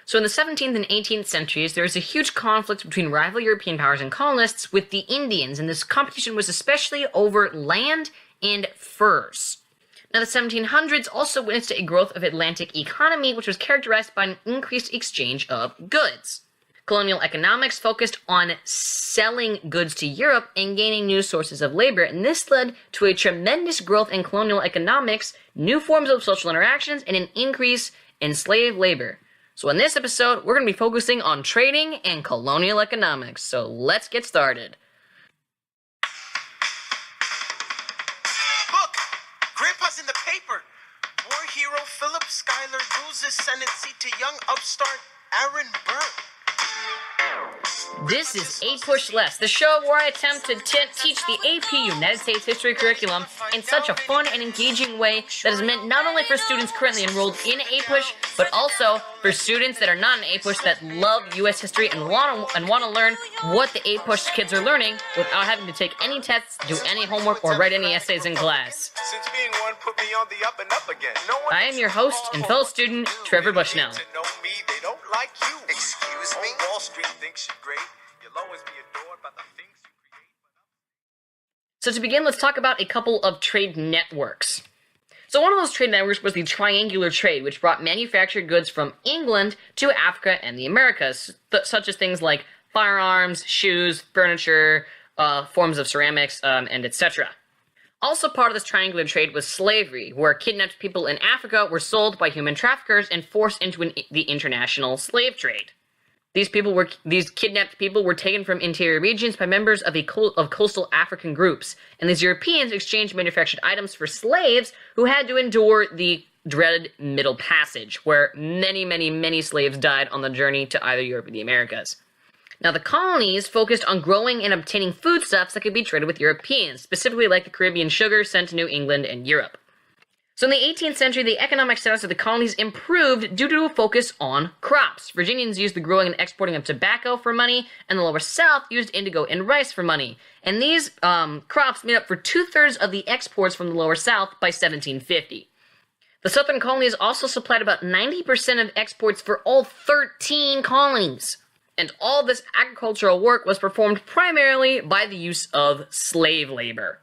So in the 17th and 18th centuries, there was a huge conflict between rival European powers and colonists with the Indians, and this competition was especially over land and furs. Now, the 1700s also witnessed a growth of Atlantic economy, which was characterized by an increased exchange of goods. Colonial economics focused on selling goods to Europe and gaining new sources of labor, and this led to a tremendous growth in colonial economics, new forms of social interactions, and an increase in slave labor. So in this episode, we're going to be focusing on trading and colonial economics. So let's get started. Look! Grandpa's in the paper! War hero Philip Schuyler loses Senate seat to young upstart Aaron Burr. This is APUSHLESS, the show where I attempt to teach the AP United States History curriculum in such a fun and engaging way that is meant not only for students currently enrolled in APUSH, but also for students that are not in APUSH that love U.S. history and want to learn what the APUSH kids are learning without having to take any tests, do any homework, or write any essays in class. Since being one put me on the up and up again. I am your host and fellow student, Trevor Bushnell. Excuse me? Wall Street thinks you're great. You'll always be adored by the things you create. So to begin, let's talk about a couple of trade networks. So one of those trade networks was the triangular trade, which brought manufactured goods from England to Africa and the Americas, such as things like firearms, shoes, furniture, forms of ceramics, and etc. Also part of this triangular trade was slavery, where kidnapped people in Africa were sold by human traffickers and forced into the international slave trade. These kidnapped people were taken from interior regions by members of coastal African groups, and these Europeans exchanged manufactured items for slaves who had to endure the dreaded Middle Passage, where many slaves died on the journey to either Europe or the Americas. Now, the colonies focused on growing and obtaining foodstuffs that could be traded with Europeans, specifically like the Caribbean sugar sent to New England and Europe. So in the 18th century, the economic status of the colonies improved due to a focus on crops. Virginians used the growing and exporting of tobacco for money, and the lower South used indigo and rice for money. And these crops made up for 2/3 of the exports from the lower South by 1750. The southern colonies also supplied about 90% of exports for all 13 colonies. And all this agricultural work was performed primarily by the use of slave labor.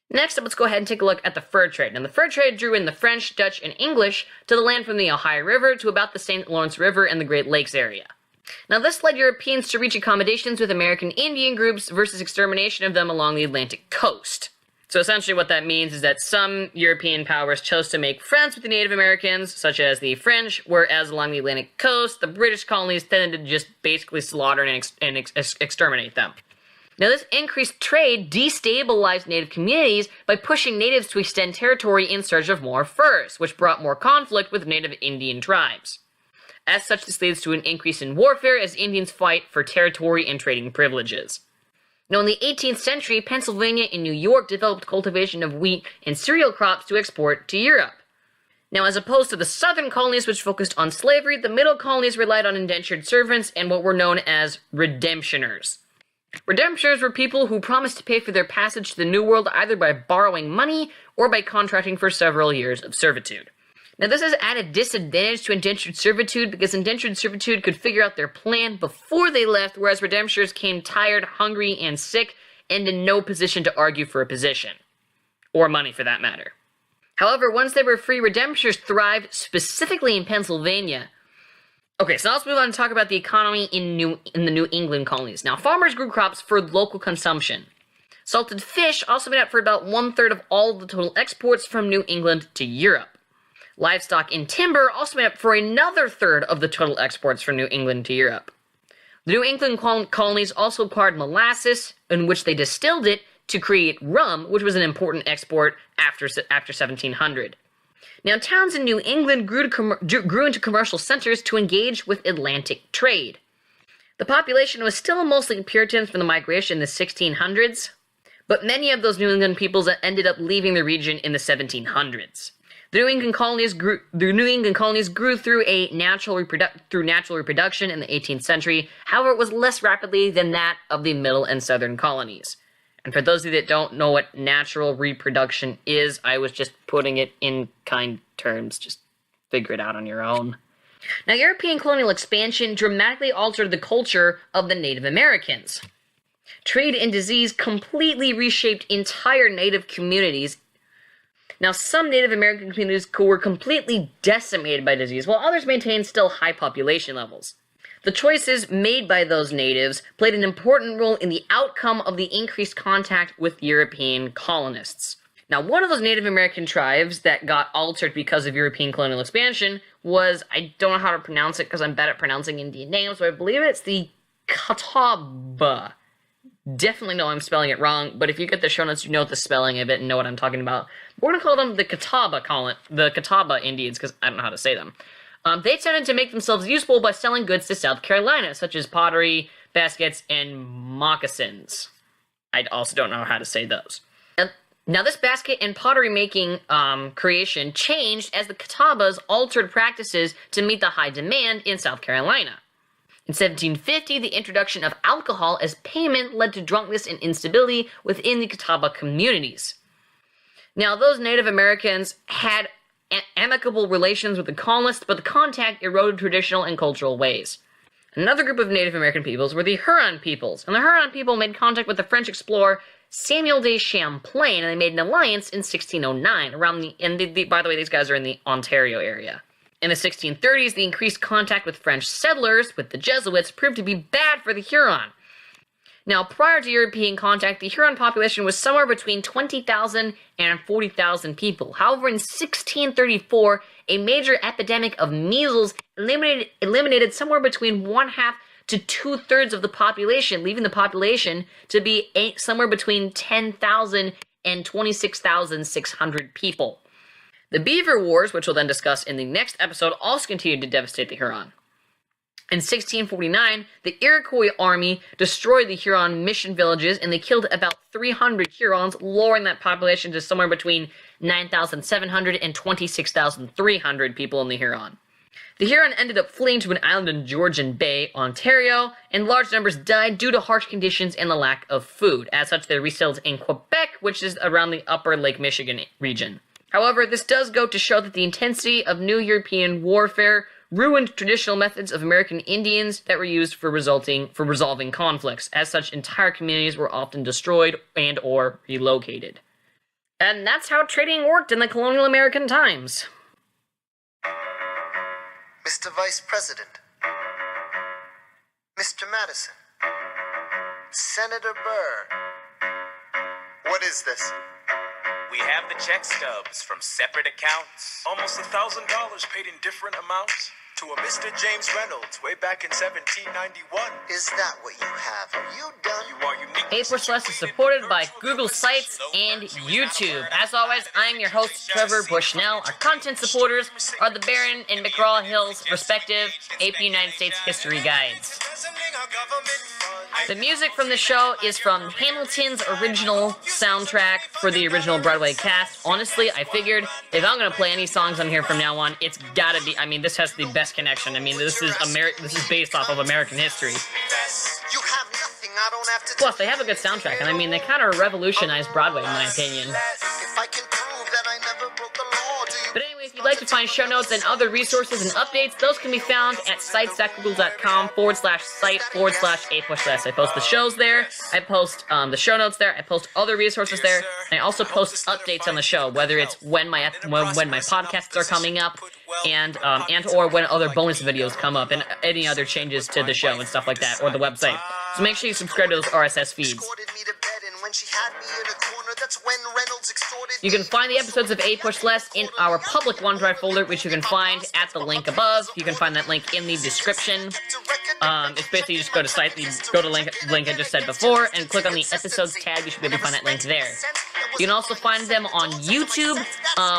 Next up, let's go ahead and take a look at the fur trade. Now, the fur trade drew in the French, Dutch, and English to the land from the Ohio River to about the St. Lawrence River and the Great Lakes area. Now, this led Europeans to reach accommodations with American Indian groups versus extermination of them along the Atlantic coast. So essentially what that means is that some European powers chose to make friends with the Native Americans, such as the French, whereas along the Atlantic coast, the British colonies tended to just basically slaughter and exterminate them. Now, this increased trade destabilized native communities by pushing natives to extend territory in search of more furs, which brought more conflict with native Indian tribes. As such, this leads to an increase in warfare as Indians fight for territory and trading privileges. Now, in the 18th century, Pennsylvania and New York developed cultivation of wheat and cereal crops to export to Europe. Now, as opposed to the southern colonies, which focused on slavery, the middle colonies relied on indentured servants and what were known as redemptioners. Redemptioners were people who promised to pay for their passage to the New World either by borrowing money or by contracting for several years of servitude. Now, this has added disadvantage to indentured servitude because indentured servitude could figure out their plan before they left, whereas redemptioners came tired, hungry, and sick, and in no position to argue for a position. Or money, for that matter. However, once they were free, redemptioners thrived specifically in Pennsylvania. Okay, so now let's move on and talk about the economy in the New England colonies. Now, farmers grew crops for local consumption. Salted fish also made up for about 1/3 of all the total exports from New England to Europe. Livestock and timber also made up for another 1/3 of the total exports from New England to Europe. The New England colonies also acquired molasses, in which they distilled it to create rum, which was an important export after 1700. Now, towns in New England grew into commercial centers to engage with Atlantic trade. The population was still mostly Puritans from the migration in the 1600s, but many of those New England peoples ended up leaving the region in the 1700s. The New England colonies grew through natural reproduction in the 18th century. However, it was less rapidly than that of the middle and southern colonies. And for those of you that don't know what natural reproduction is, I was just putting it in kind terms. Just figure it out on your own. Now, European colonial expansion dramatically altered the culture of the Native Americans. Trade and disease completely reshaped entire Native communities. Now, some Native American communities were completely decimated by disease, while others maintained still high population levels. The choices made by those natives played an important role in the outcome of the increased contact with European colonists. Now, one of those Native American tribes that got altered because of European colonial expansion was, I don't know how to pronounce it because I'm bad at pronouncing Indian names, so I believe it's the Catawba. Definitely know I'm spelling it wrong, but if you get the show notes, you know the spelling of it and know what I'm talking about. We're going to call them the Catawba Indians, because I don't know how to say them. They tended to make themselves useful by selling goods to South Carolina, such as pottery, baskets, and moccasins. I also don't know how to say those. Now, this basket and pottery making creation changed as the Catawbas altered practices to meet the high demand in South Carolina. In 1750, the introduction of alcohol as payment led to drunkenness and instability within the Catawba communities. Now, those Native Americans had amicable relations with the colonists, but the contact eroded traditional and cultural ways. Another group of Native American peoples were the Huron peoples, and the Huron people made contact with the French explorer Samuel de Champlain, and they made an alliance in 1609 by the way, these guys are in the Ontario area. In the 1630s, the increased contact with French settlers, with the Jesuits, proved to be bad for the Huron. Now, prior to European contact, the Huron population was somewhere between 20,000 and 40,000 people. However, in 1634, a major epidemic of measles eliminated somewhere between 1/2 to 2/3 of the population, leaving the population to be somewhere between 10,000 and 26,600 people. The Beaver Wars, which we'll then discuss in the next episode, also continued to devastate the Huron. In 1649, the Iroquois army destroyed the Huron mission villages, and they killed about 300 Hurons, lowering that population to somewhere between 9,700 and 26,300 people in the Huron. The Huron ended up fleeing to an island in Georgian Bay, Ontario, and large numbers died due to harsh conditions and the lack of food. As such, they resettled in Quebec, which is around the upper Lake Michigan region. However, this does go to show that the intensity of new European warfare ruined traditional methods of American Indians that were used for resolving conflicts. As such, entire communities were often destroyed and or relocated. And that's how trading worked in the colonial American times. Mr. Vice President, Mr. Madison, Senator Burr. What is this? We have the check stubs from separate accounts. Almost $1,000 paid in different amounts to a Mr. James Reynolds way back in 1791. Is that what you have? Are you done? You are unique. APUSHLESS is supported by Google Sites and YouTube. As always, I am your host, Trevor Bushnell. Our content supporters are the Barron and McGraw Hill's respective AP United States history guides. The music from the show is from Hamilton's original soundtrack for the original Broadway cast. Honestly, I figured if I'm going to play any songs on here from now on, it's gotta be, this has the best connection. This is based off of American history. You have nothing I don't have to. Plus, they have a good soundtrack, and they kind of revolutionized Broadway, in my opinion. If I can prove that I never broke the law, do you? But anyway, if you'd like to find show notes and other resources and updates, those can be found at sites.google.com/site/APUSHLESS. I post the shows there, I post the show notes there, I post other resources there, and I also post updates on the show, whether it's when my podcasts are coming up, and or when other bonus videos come up, and any other changes to the show and stuff like that, or the website. So make sure you subscribe to those RSS feeds. You can find the episodes of APUSHLESS in our public OneDrive folder, which you can find at the link above. You can find that link in the description. It's basically just go to the link I just said before, and click on the episodes tab. You should be able to find that link there. You can also find them on YouTube,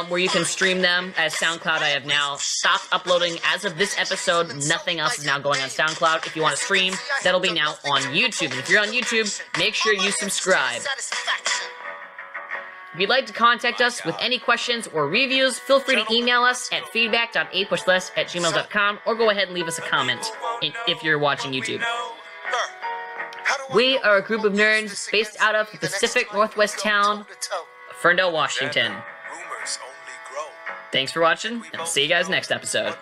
where you can stream them. As SoundCloud, I have now stopped uploading. As of this episode, nothing else is now going on SoundCloud. If you want to stream, that'll be now on YouTube. And if you're on YouTube, make sure you subscribe. If you'd like to contact us with any questions or reviews, feel free to email us at feedback.apushless@gmail.com, or go ahead and leave us a comment if you're watching YouTube. We are a group of nerds based out of the Pacific Northwest town of Ferndale, Washington. Thanks for watching, and I'll see you guys next episode.